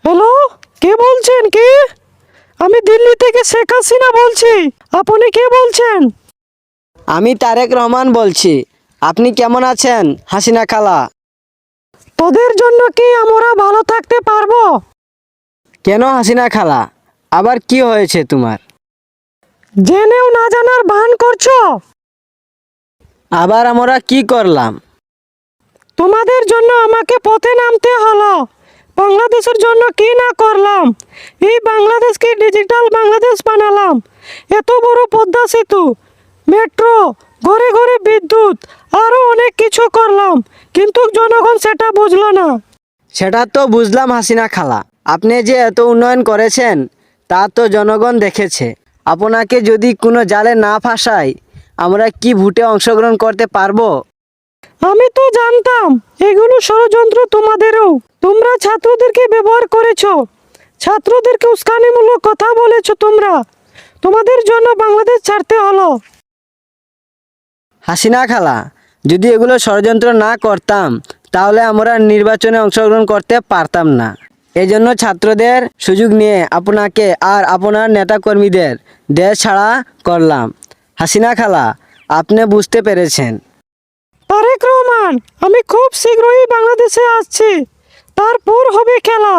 Hello, কে বলছেন? কে? আমি দিল্লি থেকে শেখ হাসিনা বলছি। আপনি কে বলছেন? আমি তারেক রহমান বলছি। আপনি কেমন আছেন হাসিনা খালা? তোদের জন্য কি আমরা ভালো থাকতে পারবো? কেন হাসিনা খালা, আবার কি হয়েছে তোমার? জেনেও না জানার ভান করছো? আবার আমরা কি করলাম? তোমাদের জন্য আমাকে পথে নামতে হলো। বাংলাদেশের জন্য কি না করলাম। এই বাংলাদেশকে ডিজিটাল বাংলাদেশ বানালাম। এত বড় পদ্মা সেতু, মেট্রো, ঘরে ঘরে বিদ্যুৎ, আরো অনেক কিছু করলাম, কিন্তু জনগণ সেটা বুঝলো না। সেটা তো বুঝলাম হাসিনা খালা, আপনি যে এত উন্নয়ন করেছেন তা তো জনগণ দেখেছে। আপনাকে যদি কোনো জালে না ফাঁসাই, আমরা কি ভোটে অংশগ্রহণ করতে পারবো? আমি তো জানতাম এগুলো ষড়যন্ত্র তোমাদেরও। তোমরা ছাত্রদেরকে ব্যবহার করেছো, ছাত্রদেরকে উস্কানিমূলক কথা বলেছো তোমরা। তোমাদের জন্য বাংলাদেশ ছাড়তে হলো। হাসিনা খালা, যদি এগুলো ষড়যন্ত্র না করতাম তাহলে আমরা নির্বাচনে অংশগ্রহণ করতে পারতাম না। এজন্য ছাত্রদের সুযোগ নিয়ে আপনাকে আর আপনার নেতাকর্মীদের দেশ ছাড়া করলাম। হাসিনা খালা, আপনি বুঝতে পেরেছেন। তারেক রহমান, আমি খুব শীঘ্রই বাংলাদেশে আসছি। তারপর হবে খেলা।